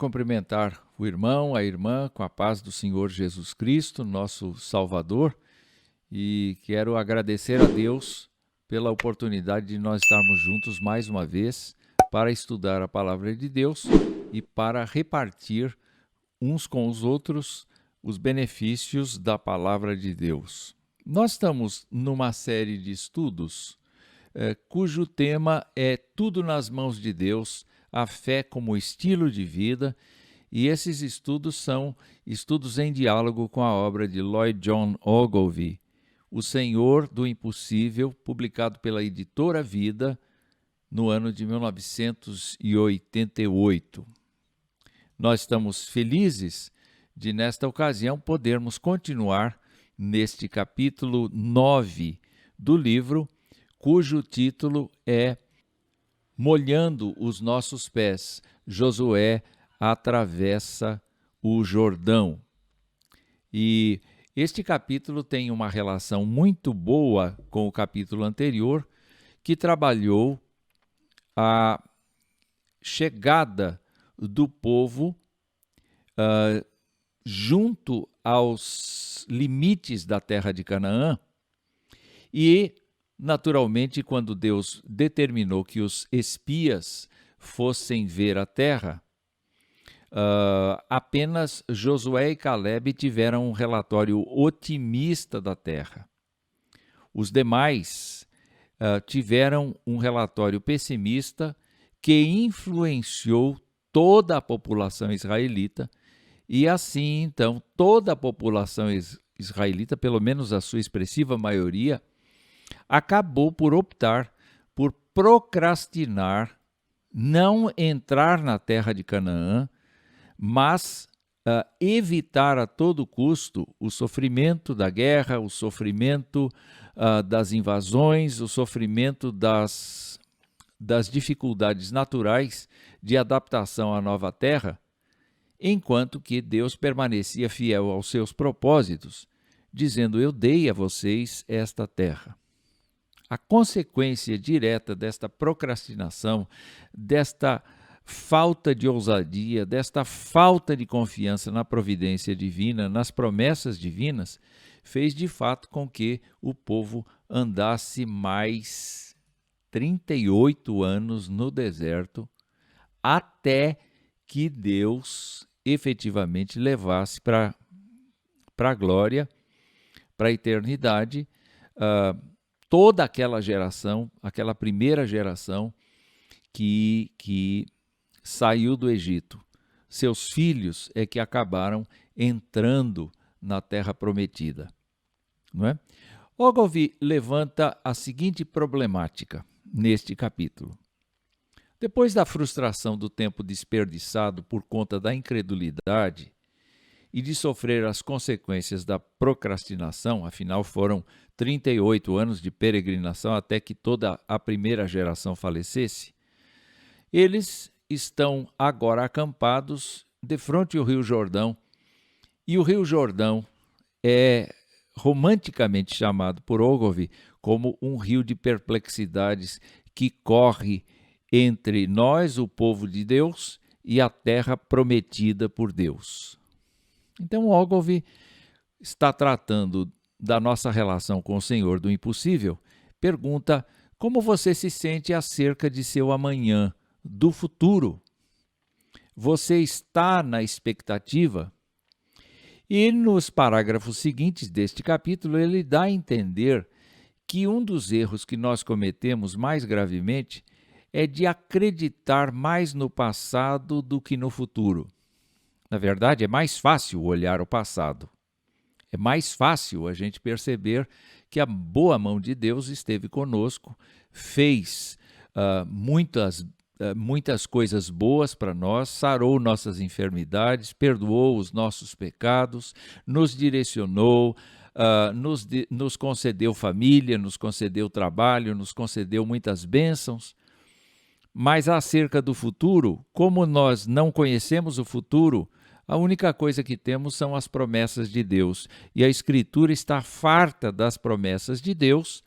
Cumprimentar o irmão, a irmã, com a paz do Senhor Jesus Cristo, nosso Salvador, e quero agradecer a Deus pela oportunidade de nós estarmos juntos mais uma vez para estudar a Palavra de Deus e para repartir uns com os outros os benefícios da Palavra de Deus. Nós estamos numa série de estudos cujo tema é Tudo nas Mãos de Deus, a fé como estilo de vida, e esses estudos são estudos em diálogo com a obra de Lloyd John Ogilvie, O Senhor do Impossível, publicado pela editora Vida no ano de 1988. Nós estamos felizes de, nesta ocasião, podermos continuar neste capítulo 9 do livro, cujo título é Molhando os Nossos Pés, Josué atravessa o Jordão. E este capítulo tem uma relação muito boa com o capítulo anterior, que trabalhou a chegada do povo junto aos limites da terra de Canaã e, naturalmente, quando Deus determinou que os espias fossem ver a terra, apenas Josué e Caleb tiveram um relatório otimista da terra. Os demais tiveram um relatório pessimista que influenciou toda a população israelita e assim, então, toda a população israelita, pelo menos a sua expressiva maioria, acabou por optar por procrastinar, não entrar na terra de Canaã, mas evitar a todo custo o sofrimento da guerra, o sofrimento das invasões, o sofrimento das dificuldades naturais de adaptação à nova terra, enquanto que Deus permanecia fiel aos seus propósitos, dizendo: eu dei a vocês esta terra. A consequência direta desta procrastinação, desta falta de ousadia, desta falta de confiança na providência divina, nas promessas divinas, fez de fato com que o povo andasse mais 38 anos no deserto, até que Deus efetivamente levasse para a glória, para a eternidade, toda aquela geração, aquela primeira geração que saiu do Egito. Seus filhos é que acabaram entrando na terra prometida. Não é? Ogilvie levanta a seguinte problemática neste capítulo. Depois da frustração do tempo desperdiçado por conta da incredulidade e de sofrer as consequências da procrastinação, afinal foram 38 anos de peregrinação até que toda a primeira geração falecesse, eles estão agora acampados defronte ao Rio Jordão, e o Rio Jordão é romanticamente chamado por Ogilvie como um rio de perplexidades que corre entre nós, o povo de Deus, e a terra prometida por Deus. Então, Ogilvie está tratando da nossa relação com o Senhor do impossível, pergunta como você se sente acerca de seu amanhã, do futuro. Você está na expectativa? E nos parágrafos seguintes deste capítulo, ele dá a entender que um dos erros que nós cometemos mais gravemente é de acreditar mais no passado do que no futuro. Na verdade, é mais fácil olhar o passado. É mais fácil a gente perceber que a boa mão de Deus esteve conosco, fez muitas coisas boas para nós, sarou nossas enfermidades, perdoou os nossos pecados, nos direcionou, nos concedeu família, nos concedeu trabalho, nos concedeu muitas bênçãos. Mas acerca do futuro, como nós não conhecemos o futuro, a única coisa que temos são as promessas de Deus. E a Escritura está farta das promessas de Deus,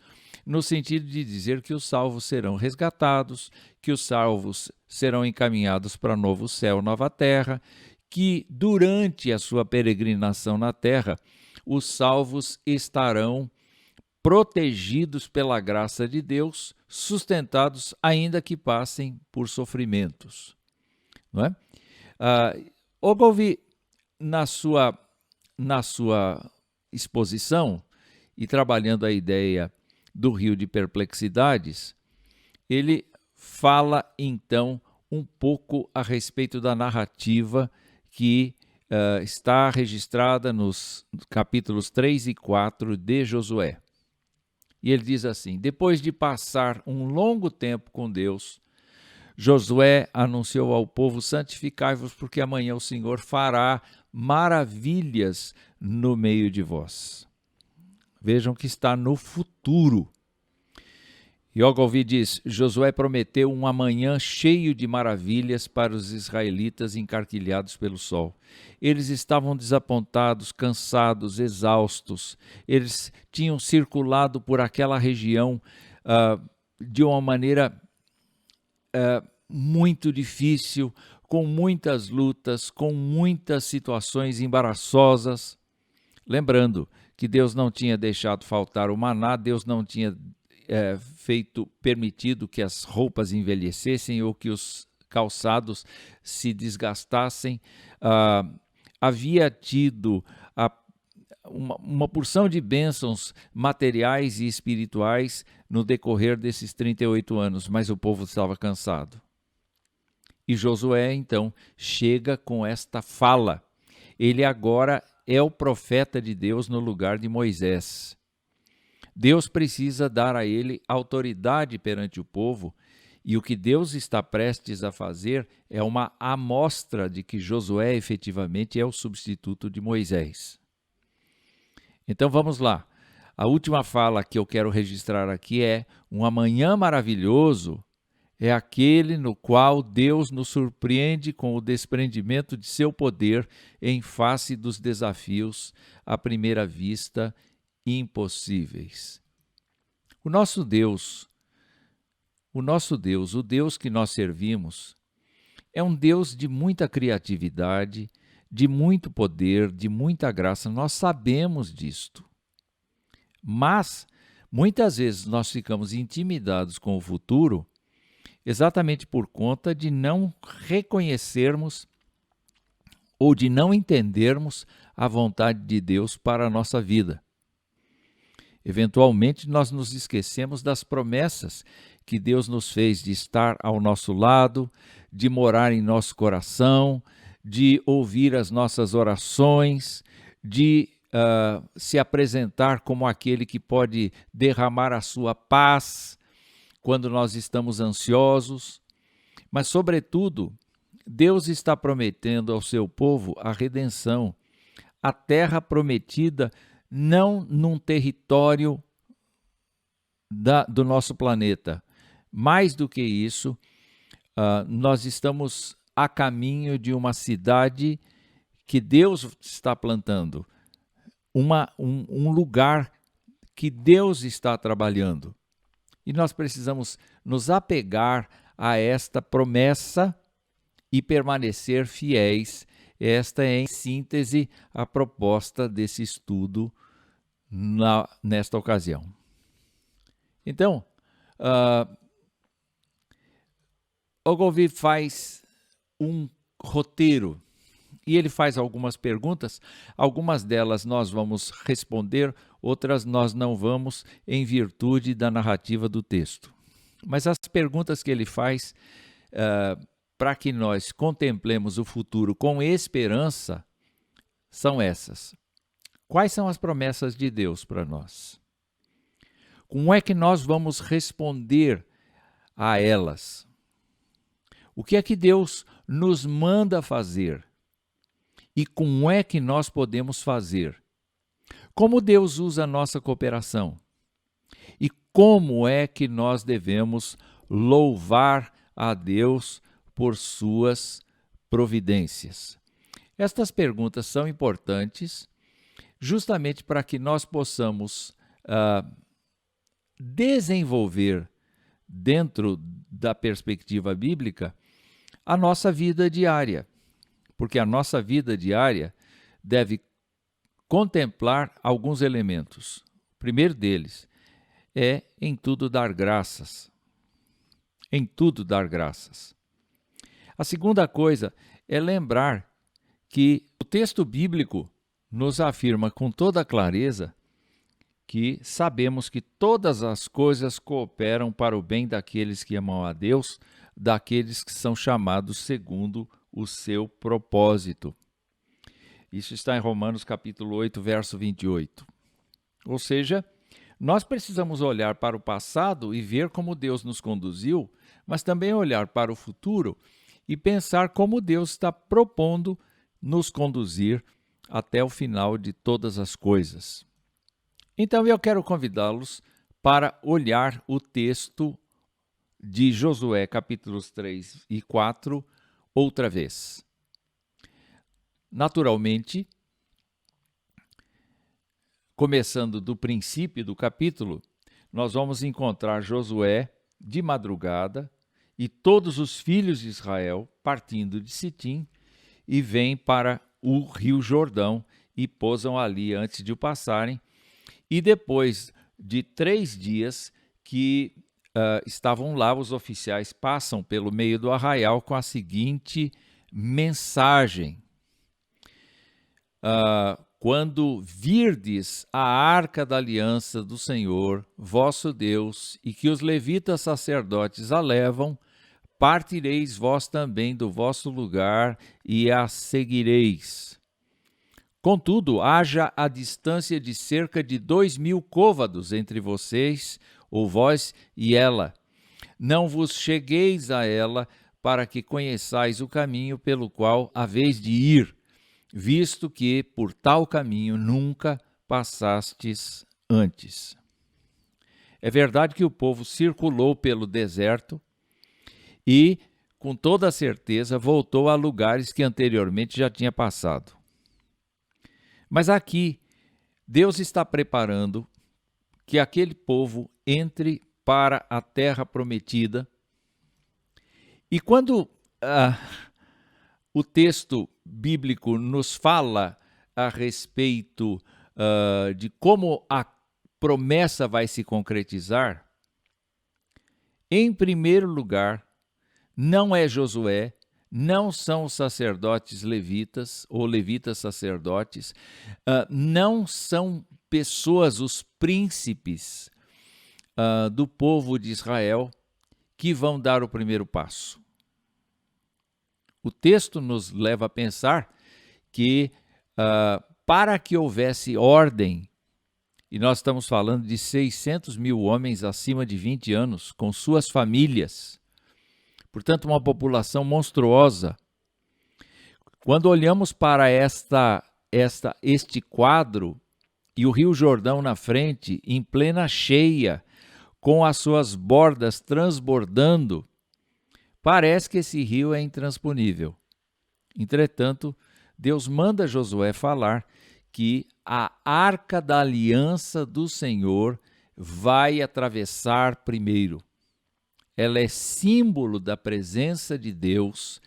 no sentido de dizer que os salvos serão resgatados, que os salvos serão encaminhados para novo céu, nova terra, que durante a sua peregrinação na terra, os salvos estarão protegidos pela graça de Deus, sustentados ainda que passem por sofrimentos. Não é? Ogilvy, na sua exposição, e trabalhando a ideia do rio de perplexidades, ele fala então um pouco a respeito da narrativa que está registrada nos capítulos 3 e 4 de Josué. E ele diz assim: depois de passar um longo tempo com Deus, Josué anunciou ao povo: santificai-vos, porque amanhã o Senhor fará maravilhas no meio de vós. Vejam que está no futuro. E Ogilvy diz: Josué prometeu um amanhã cheio de maravilhas para os israelitas encarquilhados pelo sol. Eles estavam desapontados, cansados, exaustos. Eles tinham circulado por aquela região de uma maneira muito difícil, com muitas lutas, com muitas situações embaraçosas. Lembrando que Deus não tinha deixado faltar o maná, Deus não tinha permitido que as roupas envelhecessem ou que os calçados se desgastassem. Havia tido uma porção de bênçãos materiais e espirituais no decorrer desses 38 anos, mas o povo estava cansado. E Josué, então, chega com esta fala. Ele agora é o profeta de Deus no lugar de Moisés. Deus precisa dar a ele autoridade perante o povo, e o que Deus está prestes a fazer é uma amostra de que Josué efetivamente é o substituto de Moisés. Então vamos lá. A última fala que eu quero registrar aqui é: um amanhã maravilhoso é aquele no qual Deus nos surpreende com o desprendimento de seu poder em face dos desafios, à primeira vista, impossíveis. O nosso Deus, o Deus que nós servimos, é um Deus de muita criatividade, de muito poder, de muita graça. Nós sabemos disto. Mas, muitas vezes, nós ficamos intimidados com o futuro exatamente por conta de não reconhecermos ou de não entendermos a vontade de Deus para a nossa vida. Eventualmente, nós nos esquecemos das promessas que Deus nos fez de estar ao nosso lado, de morar em nosso coração, de ouvir as nossas orações, de se apresentar como aquele que pode derramar a sua paz quando nós estamos ansiosos. Mas, sobretudo, Deus está prometendo ao seu povo a redenção, a terra prometida, não num território do nosso planeta. Mais do que isso, nós estamos a caminho de uma cidade que Deus está plantando, um lugar que Deus está trabalhando. E nós precisamos nos apegar a esta promessa e permanecer fiéis. Esta é, em síntese, a proposta desse estudo nesta ocasião. Então, Ogilvy faz um roteiro e ele faz algumas perguntas. Algumas delas nós vamos responder, outras nós não vamos, em virtude da narrativa do texto. Mas as perguntas que ele faz para que nós contemplemos o futuro com esperança são essas. Quais são as promessas de Deus para nós? Como é que nós vamos responder a elas? O que é que Deus nos manda fazer? E como é que nós podemos fazer? Como Deus usa a nossa cooperação? E como é que nós devemos louvar a Deus por suas providências? Estas perguntas são importantes justamente para que nós possamos desenvolver, dentro da perspectiva bíblica, a nossa vida diária. Porque a nossa vida diária deve contemplar alguns elementos. O primeiro deles é em tudo dar graças. Em tudo dar graças. A segunda coisa é lembrar que o texto bíblico nos afirma com toda clareza que sabemos que todas as coisas cooperam para o bem daqueles que amam a Deus, daqueles que são chamados segundo o seu propósito. Isso está em Romanos capítulo 8, verso 28. Ou seja, nós precisamos olhar para o passado e ver como Deus nos conduziu, mas também olhar para o futuro e pensar como Deus está propondo nos conduzir até o final de todas as coisas. Então eu quero convidá-los para olhar o texto de Josué, capítulos 3 e 4, outra vez. Naturalmente, começando do princípio do capítulo, nós vamos encontrar Josué de madrugada e todos os filhos de Israel partindo de Sitim e vêm para o rio Jordão e pousam ali antes de o passarem. E depois de 3 dias que estavam lá, os oficiais passam pelo meio do arraial com a seguinte mensagem. Quando virdes a arca da aliança do Senhor, vosso Deus, e que os levitas sacerdotes a levam, partireis vós também do vosso lugar e a seguireis. Contudo, haja a distância de cerca de 2.000 côvados entre vocês, ou vós e ela. Não vos chegueis a ela, para que conheçais o caminho pelo qual haveis de ir, visto que por tal caminho nunca passastes antes. É verdade que o povo circulou pelo deserto e, com toda certeza, voltou a lugares que anteriormente já tinha passado. Mas aqui, Deus está preparando que aquele povo entre para a terra prometida. E quando o texto bíblico nos fala a respeito de como a promessa vai se concretizar, em primeiro lugar, não é Josué, não são os sacerdotes levitas ou levitas sacerdotes, não são pessoas, os príncipes do povo de Israel que vão dar o primeiro passo. O texto nos leva a pensar que para que houvesse ordem, e nós estamos falando de 600.000 homens acima de 20 anos, com suas famílias, portanto uma população monstruosa. Quando olhamos para este quadro, e o Rio Jordão na frente, em plena cheia, com as suas bordas transbordando, parece que esse rio é intransponível. Entretanto, Deus manda Josué falar que a arca da aliança do Senhor vai atravessar primeiro. Ela é símbolo da presença de Deus,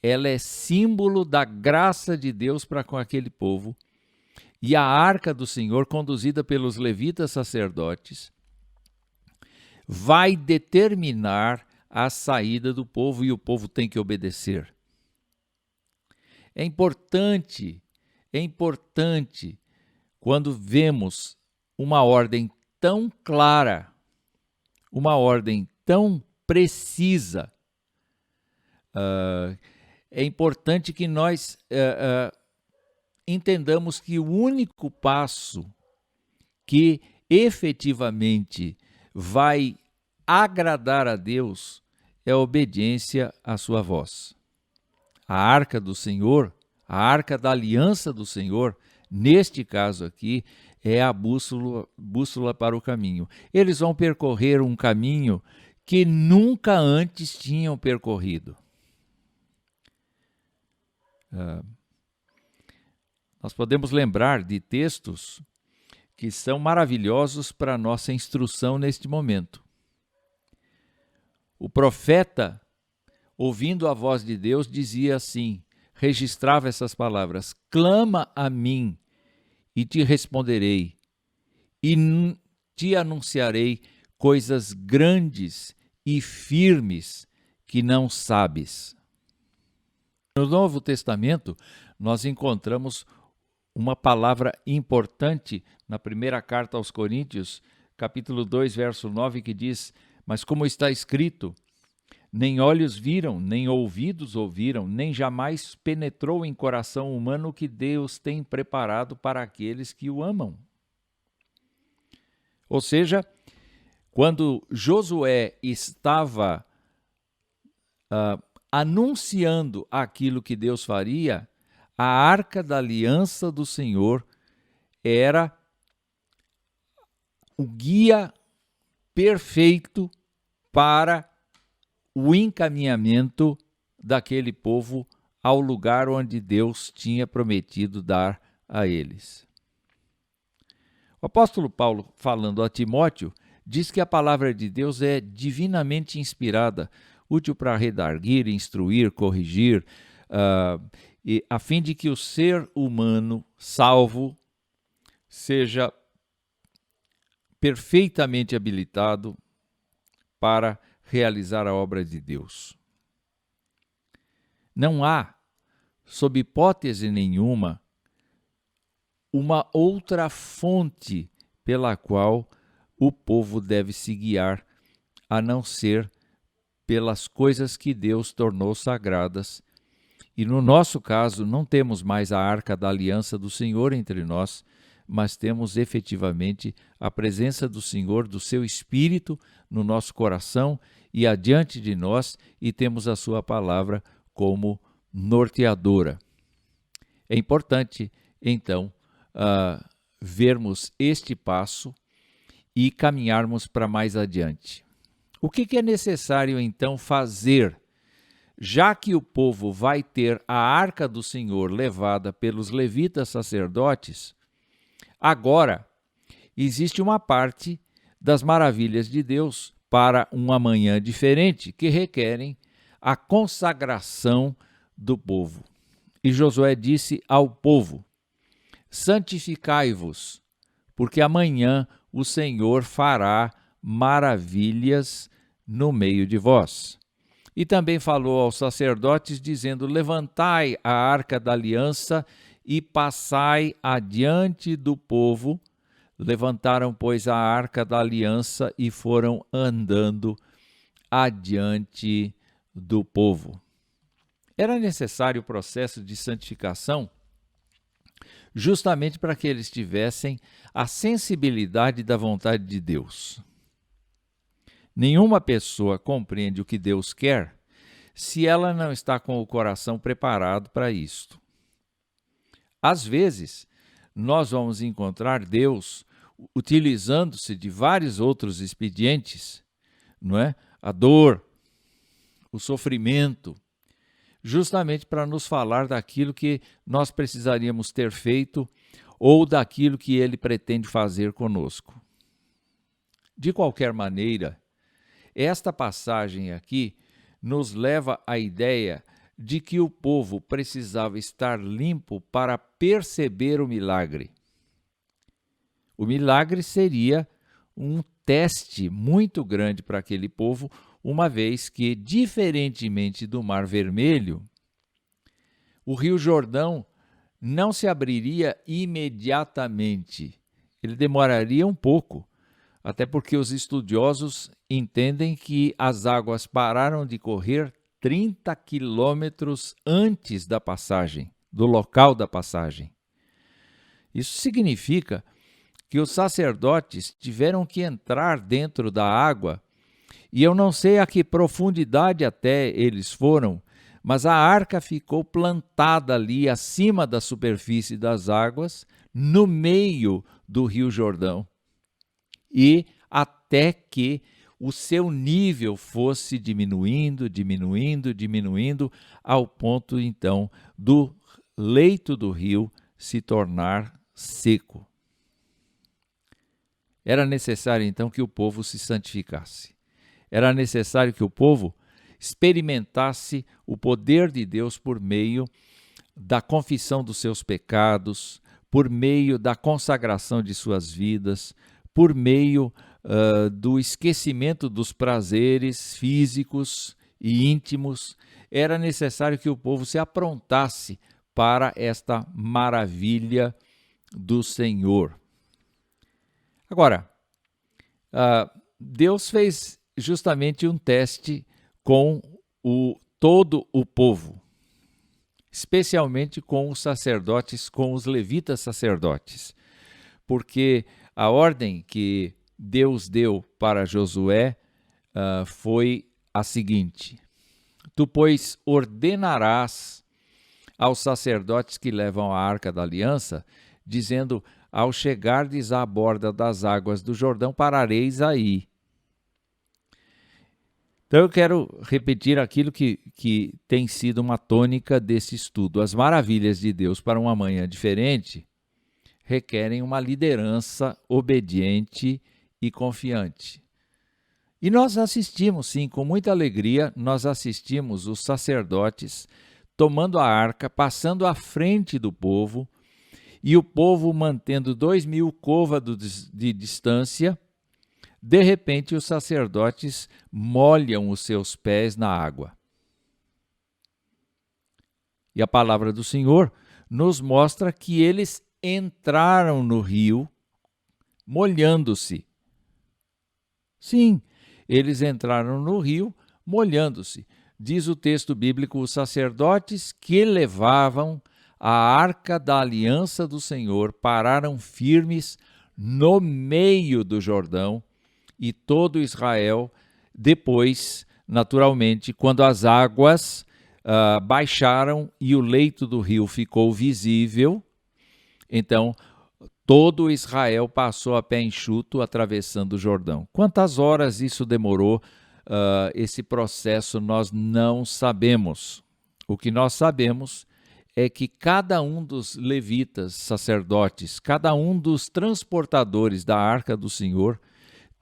ela é símbolo da graça de Deus para com aquele povo. E a arca do Senhor, conduzida pelos levitas sacerdotes, vai determinar a saída do povo e o povo tem que obedecer. É importante quando vemos uma ordem tão clara, uma ordem tão precisa. É importante que nós entendamos que o único passo que efetivamente vai agradar a Deus é a obediência à sua voz. A arca do Senhor, a arca da aliança do Senhor, neste caso aqui, é a bússola para o caminho. Eles vão percorrer um caminho que nunca antes tinham percorrido. Nós podemos lembrar de textos que são maravilhosos para a nossa instrução neste momento. O profeta, ouvindo a voz de Deus, dizia assim, registrava essas palavras: clama a mim e te responderei, e te anunciarei coisas grandes e firmes que não sabes. No Novo Testamento, nós encontramos uma palavra importante na primeira carta aos Coríntios, capítulo 2, verso 9, que diz: mas como está escrito, nem olhos viram, nem ouvidos ouviram, nem jamais penetrou em coração humano o que Deus tem preparado para aqueles que o amam. Ou seja, quando Josué estava anunciando aquilo que Deus faria, a arca da aliança do Senhor era o guia perfeito para o encaminhamento daquele povo ao lugar onde Deus tinha prometido dar a eles. O apóstolo Paulo, falando a Timóteo, diz que a palavra de Deus é divinamente inspirada, útil para redarguir, instruir, corrigir, a fim de que o ser humano salvo seja perfeitamente habilitado para realizar a obra de Deus. Não há, sob hipótese nenhuma, uma outra fonte pela qual o povo deve se guiar, a não ser pelas coisas que Deus tornou sagradas. E no nosso caso, não temos mais a arca da aliança do Senhor entre nós, mas temos efetivamente a presença do Senhor, do seu Espírito no nosso coração e adiante de nós, e temos a sua palavra como norteadora. É importante, então, vermos este passo e caminharmos para mais adiante. O que é necessário, então, fazer? Já que o povo vai ter a arca do Senhor levada pelos levitas sacerdotes, agora existe uma parte das maravilhas de Deus para um amanhã diferente que requerem a consagração do povo. E Josué disse ao povo: santificai-vos, porque amanhã o Senhor fará maravilhas no meio de vós. E também falou aos sacerdotes, dizendo: levantai a arca da aliança e passai adiante do povo. Levantaram, pois, a arca da aliança e foram andando adiante do povo. Era necessário o processo de santificação justamente para que eles tivessem a sensibilidade da vontade de Deus. Nenhuma pessoa compreende o que Deus quer se ela não está com o coração preparado para isto. Às vezes, nós vamos encontrar Deus utilizando-se de vários outros expedientes, não é? A dor, o sofrimento, justamente para nos falar daquilo que nós precisaríamos ter feito ou daquilo que Ele pretende fazer conosco. De qualquer maneira, esta passagem aqui nos leva à ideia de que o povo precisava estar limpo para perceber o milagre. O milagre seria um teste muito grande para aquele povo, uma vez que, diferentemente do Mar Vermelho, o Rio Jordão não se abriria imediatamente. Ele demoraria um pouco, até porque os estudiosos entendem que as águas pararam de correr 30 quilômetros antes da passagem, do local da passagem. Isso significa que os sacerdotes tiveram que entrar dentro da água, e eu não sei a que profundidade até eles foram, mas a arca ficou plantada ali acima da superfície das águas, no meio do Rio Jordão, e até que o seu nível fosse diminuindo, ao ponto, então, do leito do rio se tornar seco. Era necessário então que o povo se santificasse. Era necessário que o povo experimentasse o poder de Deus por meio da confissão dos seus pecados, por meio da consagração de suas vidas, por meio do esquecimento dos prazeres físicos e íntimos. Era necessário que o povo se aprontasse para esta maravilha do Senhor. Agora, Deus fez justamente um teste com todo o povo, especialmente com os sacerdotes, com os levitas sacerdotes, porque a ordem que Deus deu para Josué foi a seguinte: tu, pois, ordenarás aos sacerdotes que levam a arca da aliança, dizendo: ao chegardes à borda das águas do Jordão, parareis aí. Então eu quero repetir aquilo que tem sido uma tônica desse estudo. As maravilhas de Deus para uma manhã diferente requerem uma liderança obediente e confiante. E nós assistimos, sim, com muita alegria, nós assistimos os sacerdotes tomando a arca, passando à frente do povo, e o povo mantendo 2.000 côvados de distância. De repente, os sacerdotes molham os seus pés na água. E a palavra do Senhor nos mostra que eles entraram no rio molhando-se. Sim, eles entraram no rio molhando-se. Diz o texto bíblico: os sacerdotes que levavam a arca da aliança do Senhor pararam firmes no meio do Jordão, e todo Israel, depois, naturalmente, quando as águas baixaram e o leito do rio ficou visível, então todo Israel passou a pé enxuto atravessando o Jordão. Quantas horas isso demorou, esse processo, nós não sabemos. O que nós sabemos é que cada um dos levitas, sacerdotes, cada um dos transportadores da arca do Senhor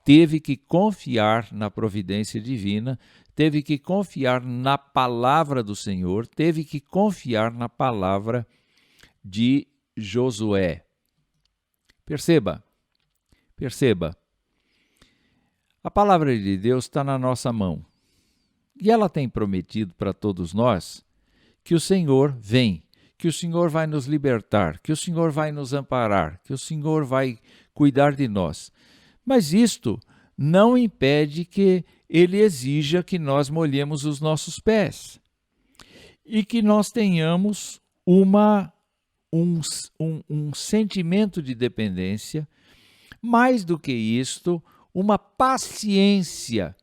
teve que confiar na providência divina, teve que confiar na palavra do Senhor, teve que confiar na palavra de Josué. Perceba, a palavra de Deus está na nossa mão e ela tem prometido para todos nós que o Senhor vem, que o Senhor vai nos libertar, que o Senhor vai nos amparar, que o Senhor vai cuidar de nós. Mas isto não impede que Ele exija que nós molhemos os nossos pés e que nós tenhamos um sentimento de dependência, mais do que isto, uma paciência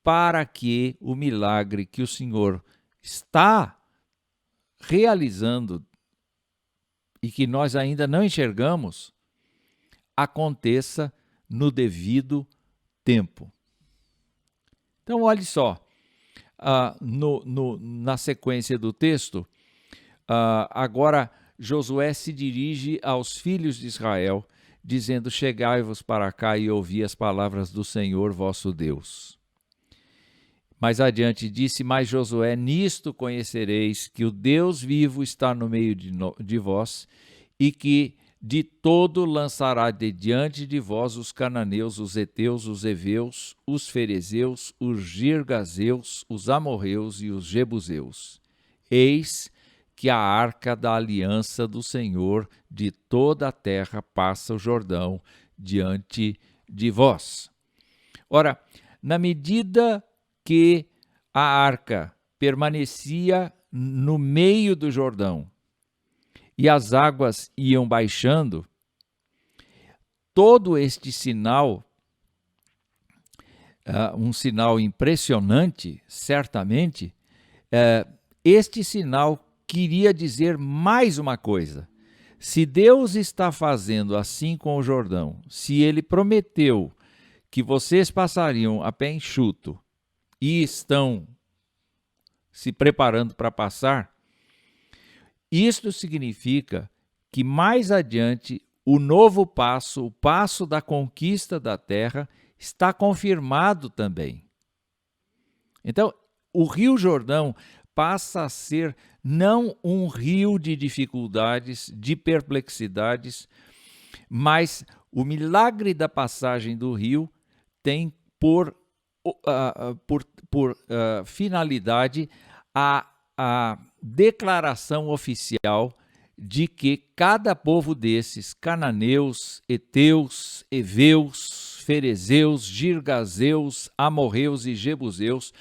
para que o milagre que o Senhor está realizando e que nós ainda não enxergamos aconteça no devido tempo. Então, olhe só, na sequência do texto, agora Josué se dirige aos filhos de Israel, dizendo: chegai-vos para cá e ouvi as palavras do Senhor vosso Deus. Mais adiante disse: mas Josué, nisto conhecereis que o Deus vivo está no meio de vós, e que de todo lançará de diante de vós os cananeus, os heteus, os heveus, os ferezeus, os girgazeus, os amorreus e os jebuseus. Eis que a arca da aliança do Senhor de toda a terra passa o Jordão diante de vós. Ora, na medida que a arca permanecia no meio do Jordão e as águas iam baixando, todo este sinal, um sinal impressionante, certamente, este sinal queria dizer mais uma coisa. Se Deus está fazendo assim com o Jordão, se Ele prometeu que vocês passariam a pé enxuto e estão se preparando para passar, isto significa que mais adiante o novo passo, o passo da conquista da terra, está confirmado também. Então, o Rio Jordão passa a ser não um rio de dificuldades, de perplexidades, mas o milagre da passagem do rio tem por finalidade a declaração oficial de que cada povo desses, cananeus, heteus, heveus, ferezeus, girgazeus, amorreus e jebuseus,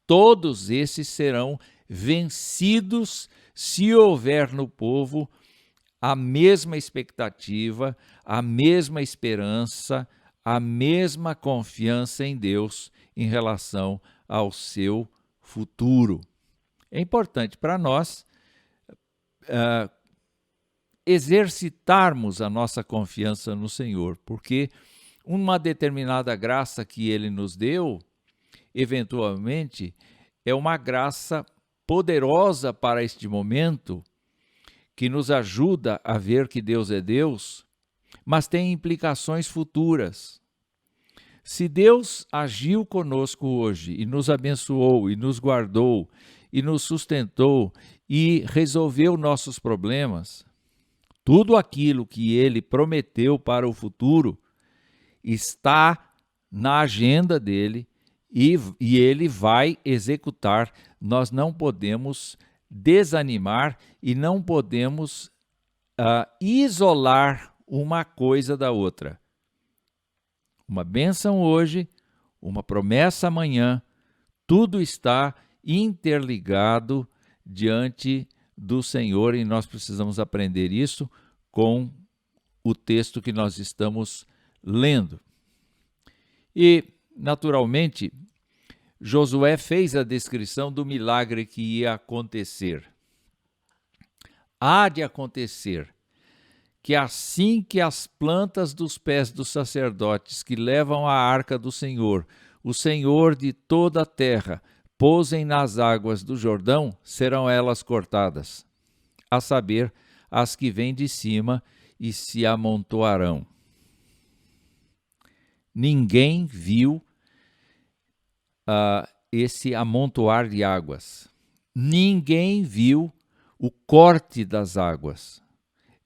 todos esses serão vencidos se houver no povo a mesma expectativa, a mesma esperança, a mesma confiança em Deus em relação ao seu futuro. É importante para nós exercitarmos a nossa confiança no Senhor, porque uma determinada graça que Ele nos deu, eventualmente, é uma graça poderosa para este momento, que nos ajuda a ver que Deus é Deus, mas tem implicações futuras. Se Deus agiu conosco hoje e nos abençoou e nos guardou e nos sustentou e resolveu nossos problemas, tudo aquilo que Ele prometeu para o futuro está na agenda dele e Ele vai executar. Nós não podemos desanimar e não podemos isolar uma coisa da outra. Uma bênção hoje, uma promessa amanhã, tudo está interligado diante do Senhor e nós precisamos aprender isso com o texto que nós estamos lendo. E, naturalmente, Josué fez a descrição do milagre que ia acontecer. Há de acontecer que assim que as plantas dos pés dos sacerdotes que levam a arca do Senhor, o Senhor de toda a terra, pousem nas águas do Jordão, serão elas cortadas, a saber, as que vêm de cima e se amontoarão. Ninguém viu esse amontoar de águas. Ninguém viu o corte das águas.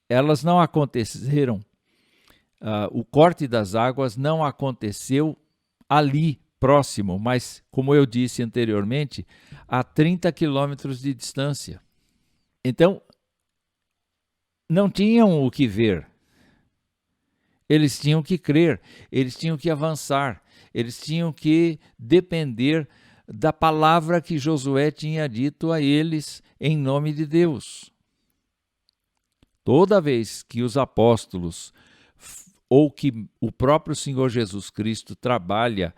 Elas não aconteceram, o corte das águas não aconteceu ali, próximo, mas, como eu disse anteriormente, a 30 quilômetros de distância. Então, não tinham o que ver. Eles tinham que crer, eles tinham que avançar, eles tinham que depender da palavra que Josué tinha dito a eles em nome de Deus. Toda vez que os apóstolos ou que o próprio Senhor Jesus Cristo trabalha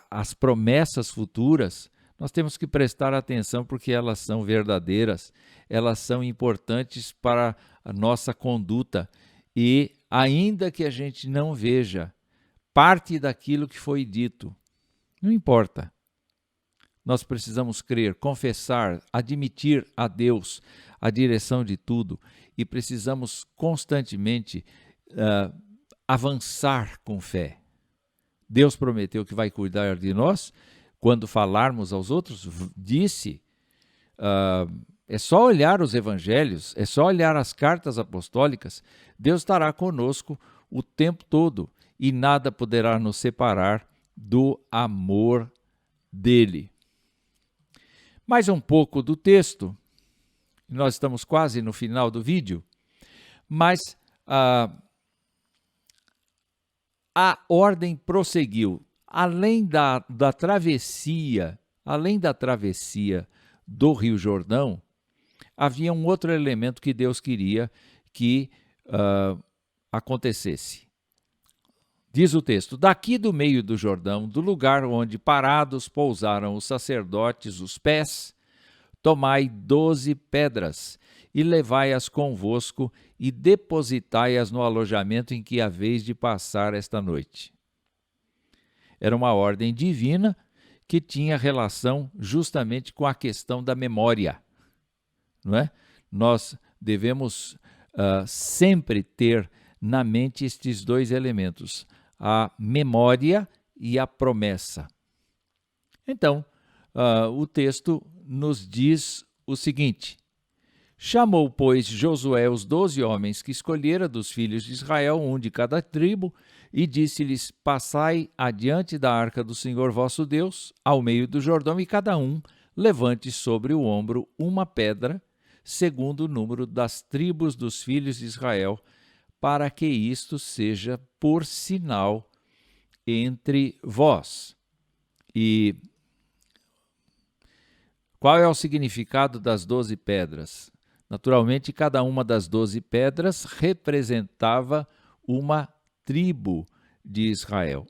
as promessas futuras, nós temos que prestar atenção porque elas são verdadeiras, elas são importantes para a nossa conduta e ainda que a gente não veja parte daquilo que foi dito, não importa. Nós precisamos crer, confessar, admitir a Deus a direção de tudo e precisamos constantemente avançar com fé. Deus prometeu que vai cuidar de nós. Quando falarmos aos outros, disse, é só olhar os evangelhos, é só olhar as cartas apostólicas, Deus estará conosco o tempo todo e nada poderá nos separar do amor dele. Mais um pouco do texto, nós estamos quase no final do vídeo, mas a ordem prosseguiu. Além da travessia do Rio Jordão, havia um outro elemento que Deus queria que acontecesse. Diz o texto: daqui do meio do Jordão, do lugar onde parados pousaram os sacerdotes os pés, tomai 12 pedras e levai-as convosco e depositai-as no alojamento em que haveis de passar esta noite. Era uma ordem divina que tinha relação justamente com a questão da memória, não é? Nós devemos sempre ter na mente estes dois elementos, a memória e a promessa. Então, o texto nos diz o seguinte: chamou, pois, Josué os 12 homens que escolhera dos filhos de Israel, um de cada tribo, e disse-lhes: passai adiante da arca do Senhor vosso Deus, ao meio do Jordão, e cada um levante sobre o ombro uma pedra, segundo o número das tribos dos filhos de Israel, para que isto seja por sinal entre vós. E qual é o significado das 12 pedras? Naturalmente, cada uma das 12 pedras representava uma tribo de Israel.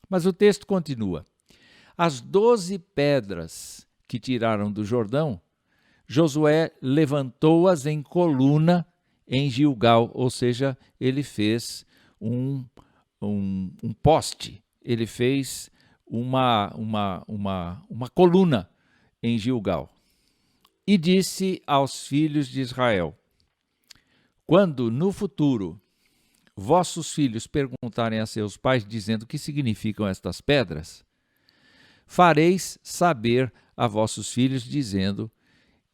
Mas o texto continua. As 12 pedras que tiraram do Jordão, Josué levantou-as em coluna em Gilgal, ou seja, ele fez um poste, ele fez uma coluna em Gilgal. E disse aos filhos de Israel: quando no futuro vossos filhos perguntarem a seus pais, dizendo: que significam estas pedras? Fareis saber a vossos filhos, dizendo: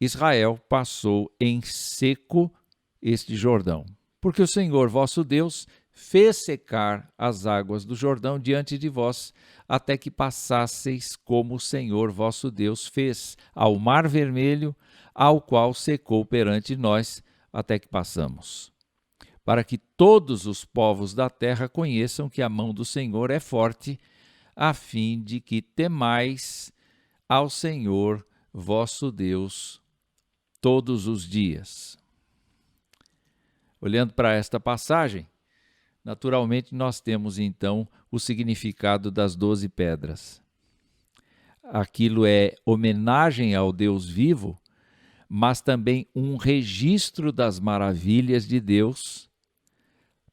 Israel passou em seco este Jordão, porque o Senhor vosso Deus fez secar as águas do Jordão diante de vós, até que passasseis como o Senhor vosso Deus fez ao Mar Vermelho, ao qual secou perante nós, até que passamos. Para que todos os povos da terra conheçam que a mão do Senhor é forte, a fim de que temais ao Senhor vosso Deus todos os dias. Olhando para esta passagem, naturalmente nós temos então o significado das 12 pedras. Aquilo é homenagem ao Deus vivo, mas também um registro das maravilhas de Deus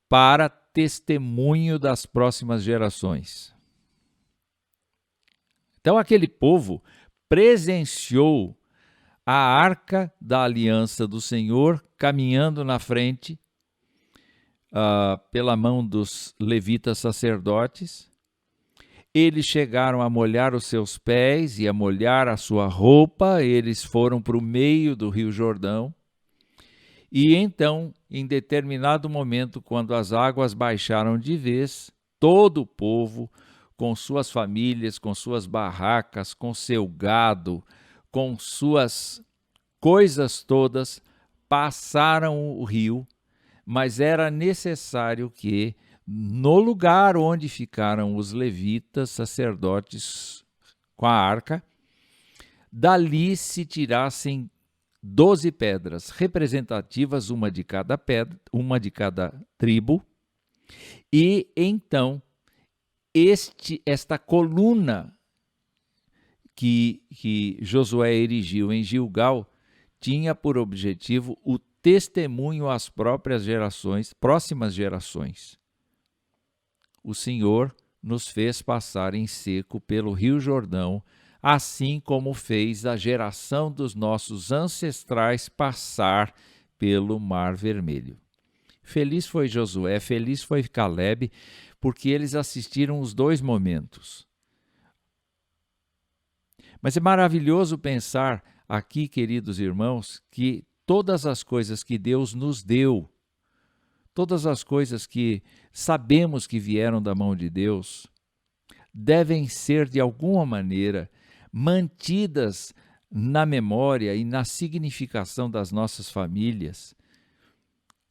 para testemunho das próximas gerações. Então aquele povo presenciou a arca da aliança do Senhor caminhando na frente pela mão dos levitas sacerdotes. Eles chegaram a molhar os seus pés e a molhar a sua roupa. Eles foram para o meio do Rio Jordão. E então, em determinado momento, quando as águas baixaram de vez, todo o povo, com suas famílias, com suas barracas, com seu gado, com suas coisas todas, passaram o rio, mas era necessário que, no lugar onde ficaram os levitas, sacerdotes com a arca, dali se tirassem 12 pedras representativas, uma de cada tribo, e então esta coluna que Josué erigiu em Gilgal tinha por objetivo o testemunho às próximas gerações. O Senhor nos fez passar em seco pelo Rio Jordão, assim como fez a geração dos nossos ancestrais passar pelo Mar Vermelho. Feliz foi Josué, feliz foi Calebe, porque eles assistiram os dois momentos. Mas é maravilhoso pensar aqui, queridos irmãos, que todas as coisas que Deus nos deu, todas as coisas que sabemos que vieram da mão de Deus, devem ser, de alguma maneira, mantidas na memória e na significação das nossas famílias,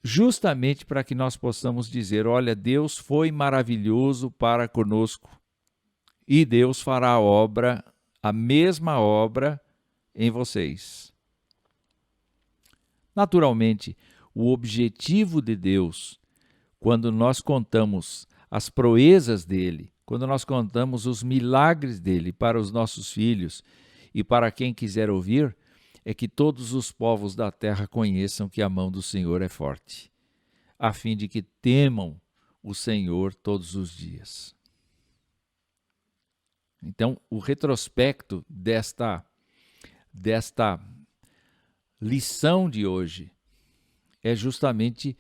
justamente para que nós possamos dizer: olha, Deus foi maravilhoso para conosco e Deus fará a mesma obra em vocês. Naturalmente, o objetivo de Deus, quando nós contamos as proezas dele, quando nós contamos os milagres dele para os nossos filhos e para quem quiser ouvir, é que todos os povos da terra conheçam que a mão do Senhor é forte, a fim de que temam o Senhor todos os dias. Então, o retrospecto desta lição de hoje é justamente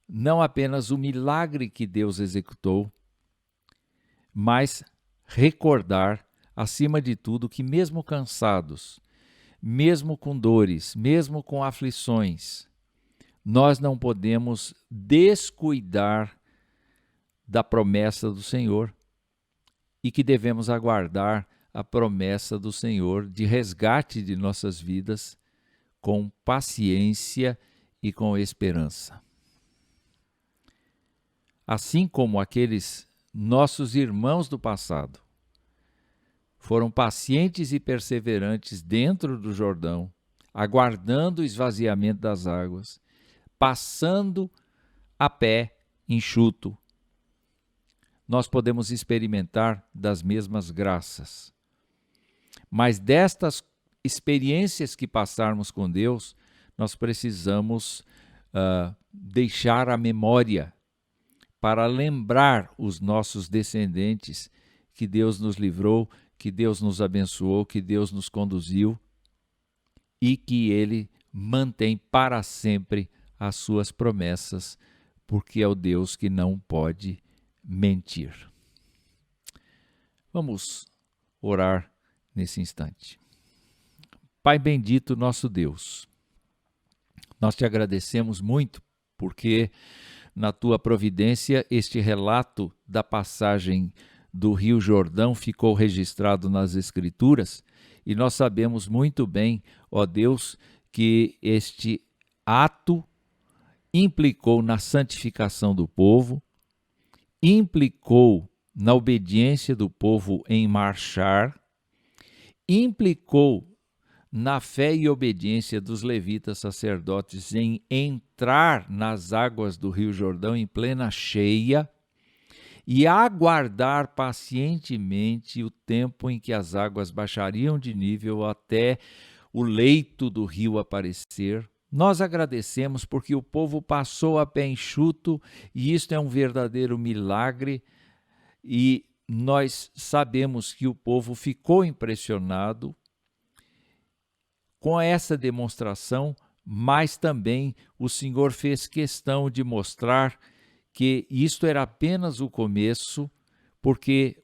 não apenas o milagre que Deus executou, mas recordar, acima de tudo, que mesmo cansados, mesmo com dores, mesmo com aflições, nós não podemos descuidar da promessa do Senhor e que devemos aguardar a promessa do Senhor de resgate de nossas vidas com paciência e com esperança. Assim como aqueles nossos irmãos do passado foram pacientes e perseverantes dentro do Jordão, aguardando o esvaziamento das águas, passando a pé enxuto, nós podemos experimentar das mesmas graças. Mas destas experiências que passarmos com Deus, nós precisamos deixar a memória para lembrar os nossos descendentes que Deus nos livrou, que Deus nos abençoou, que Deus nos conduziu e que Ele mantém para sempre as suas promessas, porque é o Deus que não pode mentir. Vamos orar nesse instante. Pai bendito, nosso Deus, nós te agradecemos muito porque na tua providência este relato da passagem do Rio Jordão ficou registrado nas Escrituras e nós sabemos muito bem, ó Deus, que este ato implicou na santificação do povo, implicou na obediência do povo em marchar, implicou na fé e obediência dos levitas sacerdotes em entrar nas águas do Rio Jordão em plena cheia e aguardar pacientemente o tempo em que as águas baixariam de nível até o leito do rio aparecer. Nós agradecemos porque o povo passou a pé enxuto e isto é um verdadeiro milagre e nós sabemos que o povo ficou impressionado com essa demonstração, mas também o Senhor fez questão de mostrar que isto era apenas o começo, porque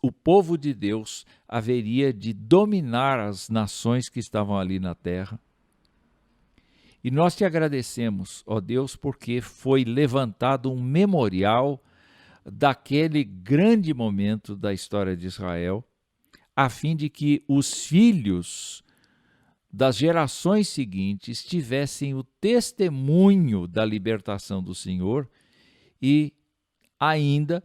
o povo de Deus haveria de dominar as nações que estavam ali na terra. E nós te agradecemos, ó Deus, porque foi levantado um memorial daquele grande momento da história de Israel, a fim de que os filhos das gerações seguintes tivessem o testemunho da libertação do Senhor e ainda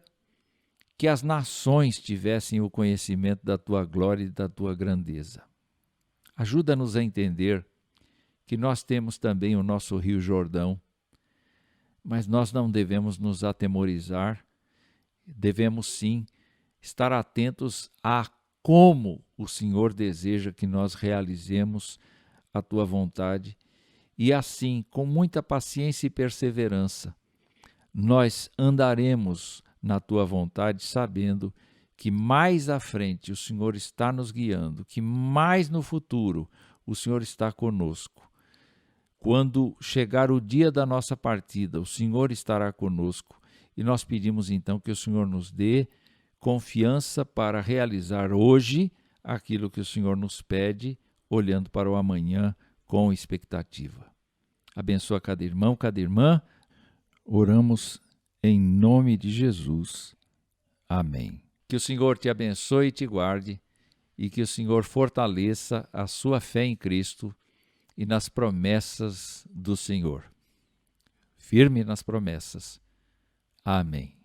que as nações tivessem o conhecimento da tua glória e da tua grandeza. Ajuda-nos a entender que nós temos também o nosso Rio Jordão, mas nós não devemos nos atemorizar, devemos sim estar atentos a como o Senhor deseja que nós realizemos a tua vontade e assim, com muita paciência e perseverança, nós andaremos na tua vontade sabendo que mais à frente o Senhor está nos guiando, que mais no futuro o Senhor está conosco. Quando chegar o dia da nossa partida, o Senhor estará conosco e nós pedimos então que o Senhor nos dê confiança para realizar hoje aquilo que o Senhor nos pede, olhando para o amanhã com expectativa. Abençoa cada irmão, cada irmã. Oramos em nome de Jesus. Amém. Que o Senhor te abençoe e te guarde e que o Senhor fortaleça a sua fé em Cristo e nas promessas do Senhor. Firme nas promessas. Amém.